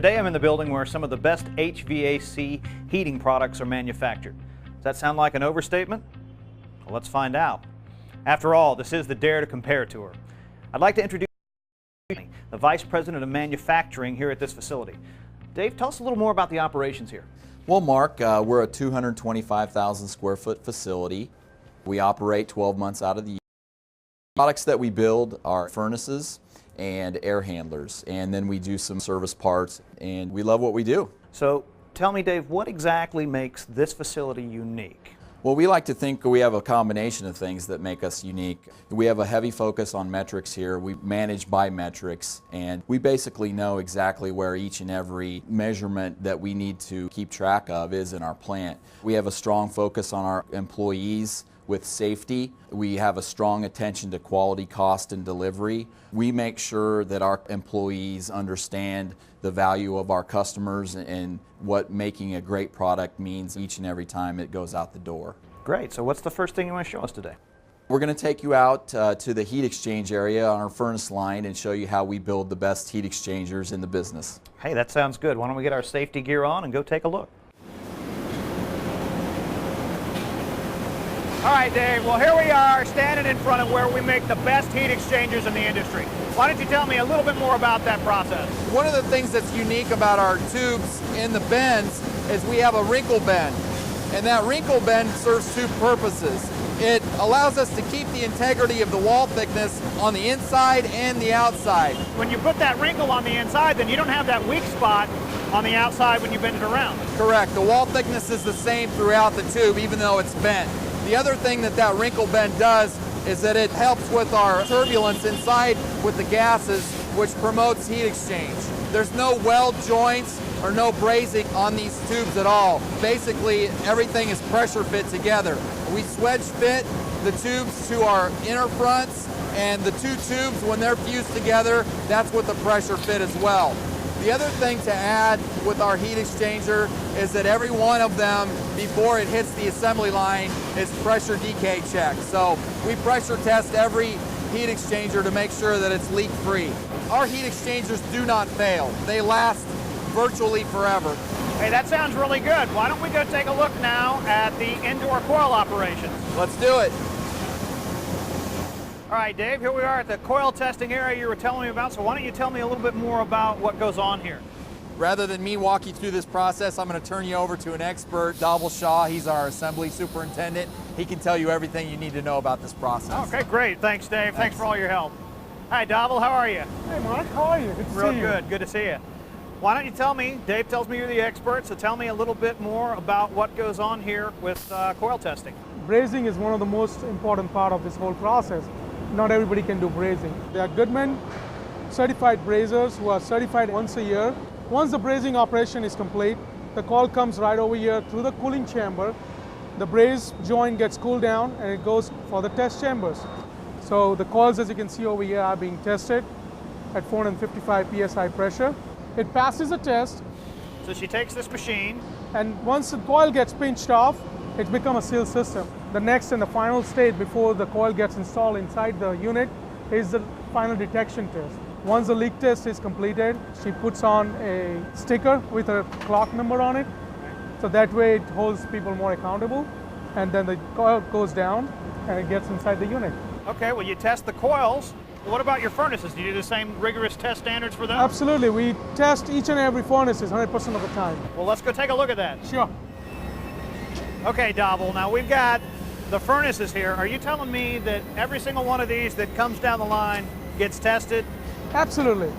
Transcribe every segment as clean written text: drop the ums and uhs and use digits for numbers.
Today I'm in the building where some of the best HVAC heating products are manufactured. Does that sound like an overstatement? Well, let's find out. After all, this is the Dare to Compare tour. I'd like to introduce the Vice President of Manufacturing here at this facility. Dave, tell us a little more about the operations here. Well, Mark, we're a 225,000 square foot facility. We operate 12 months out of the year. Products that we build are furnaces and air handlers, and then we do some service parts, and we love what we do. So tell me, Dave, what exactly makes this facility unique? Well, we like to think we have a combination of things that make us unique. We have a heavy focus on metrics here. We manage by metrics, and we basically know exactly where each and every measurement that we need to keep track of is in our plant. We have a strong focus on our employees with safety. We have a strong attention to quality, cost, and delivery. We make sure that our employees understand the value of our customers and what making a great product means each and every time it goes out the door. Great. So what's the first thing you want to show us today? We're going to take you out to the heat exchange area on our furnace line and show you how we build the best heat exchangers in the business. Hey, that sounds good. Why don't we get our safety gear on and go take a look? All right, Dave, well, here we are standing in front of where we make the best heat exchangers in the industry. Why don't you tell me a little bit more about that process? One of the things that's unique about our tubes in the bends is we have a wrinkle bend, and that wrinkle bend serves two purposes. It allows us to keep the integrity of the wall thickness on the inside and the outside. When you put that wrinkle on the inside, then you don't have that weak spot on the outside when you bend it around. Correct. The wall thickness is the same throughout the tube, even though it's bent. The other thing that wrinkle bend does is that it helps with our turbulence inside with the gases, which promotes heat exchange. There's no weld joints or no brazing on these tubes at all. Basically, everything is pressure fit together. We swedge fit the tubes to our inner fronts, and the two tubes, when they're fused together, that's with the pressure fit as well. The other thing to add with our heat exchanger is that every one of them, before it hits the assembly line, is pressure decay checked. So we pressure test every heat exchanger to make sure that it's leak free. Our heat exchangers do not fail. They last virtually forever. Hey, that sounds really good. Why don't we go take a look now at the indoor coil operations? Let's do it. All right, Dave, here we are at the coil testing area you were telling me about, so why don't you tell me a little bit more about what goes on here? Rather than me walk you through this process, I'm going to turn you over to an expert, Dhaval Shah. He's our assembly superintendent. He can tell you everything you need to know about this process. Okay, great. Thanks, Dave. Thanks for all your help. Hi, Dhaval. How are you? Hey, Mark. How are you? Good to see you. Real good. Good to see you. Why don't you tell me, Dave tells me you're the expert, so tell me a little bit more about what goes on here with coil testing. Brazing is one of the most important part of this whole process. Not everybody can do brazing. There are Goodman certified brazers who are certified once a year. Once the brazing operation is complete, the coil comes right over here through the cooling chamber. The braze joint gets cooled down and it goes for the test chambers. So the coils, as you can see over here, are being tested at 455 psi pressure. It passes a test. So she takes this machine, and once the coil gets pinched off, it's become a sealed system. The next and the final stage before the coil gets installed inside the unit is the final detection test. Once the leak test is completed, she puts on a sticker with a clock number on it. So that way it holds people more accountable. And then the coil goes down and it gets inside the unit. Okay, well, you test the coils. What about your furnaces? Do you do the same rigorous test standards for them? Absolutely. We test each and every furnace 100% of the time. Well, let's go take a look at that. Sure. Okay, Dhaval, now we've got the furnaces here. Are you telling me that every single one of these that comes down the line gets tested? Absolutely.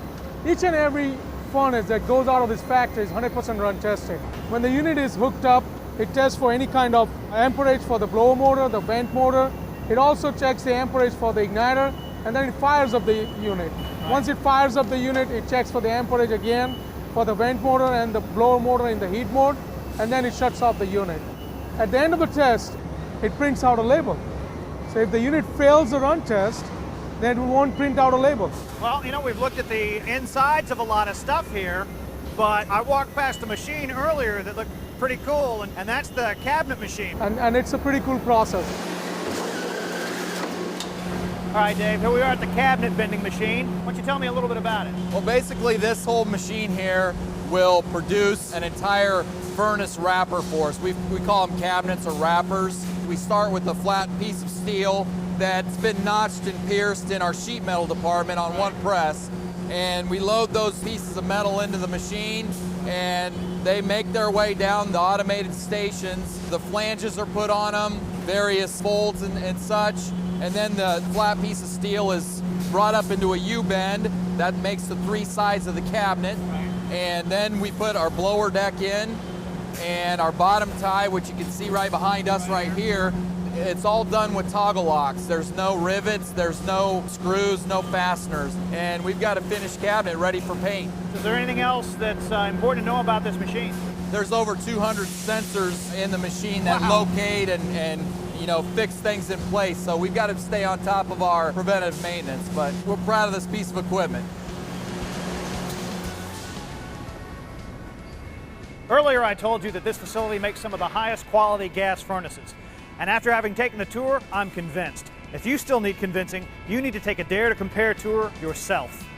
Each and every furnace that goes out of this factory is 100% run tested. When the unit is hooked up, it tests for any kind of amperage for the blower motor, the vent motor. It also checks the amperage for the igniter, and then it fires up the unit. Once it fires up the unit, it checks for the amperage again for the vent motor and the blower motor in the heat mode, and then it shuts off the unit. At the end of the test, it prints out a label. So if the unit fails the run test, then it won't print out a label. Well, you know, we've looked at the insides of a lot of stuff here, but I walked past a machine earlier that looked pretty cool, and that's the cabinet machine. And it's a pretty cool process. All right, Dave, here we are at the cabinet bending machine. Why don't you tell me a little bit about it? Well, basically this whole machine here will produce an entire furnace wrapper for us. We call them cabinets or wrappers. We start with a flat piece of steel that's been notched and pierced in our sheet metal department on one press, and we load those pieces of metal into the machine, and they make their way down the automated stations. The flanges are put on them, various folds and such, and then the flat piece of steel is brought up into a U-bend that makes the three sides of the cabinet, and then we put our blower deck in and our bottom tie, which you can see right behind us right here. It's all done with toggle locks. There's no rivets, there's no screws, no fasteners, and we've got a finished cabinet ready for paint. Is there anything else that's important to know about this machine? There's over 200 sensors in the machine that locate and you know, fix things in place, so we've got to stay on top of our preventive maintenance, but we're proud of this piece of equipment. Earlier I told you that this facility makes some of the highest quality gas furnaces. And after having taken the tour, I'm convinced. If you still need convincing, you need to take a Dare to Compare tour yourself.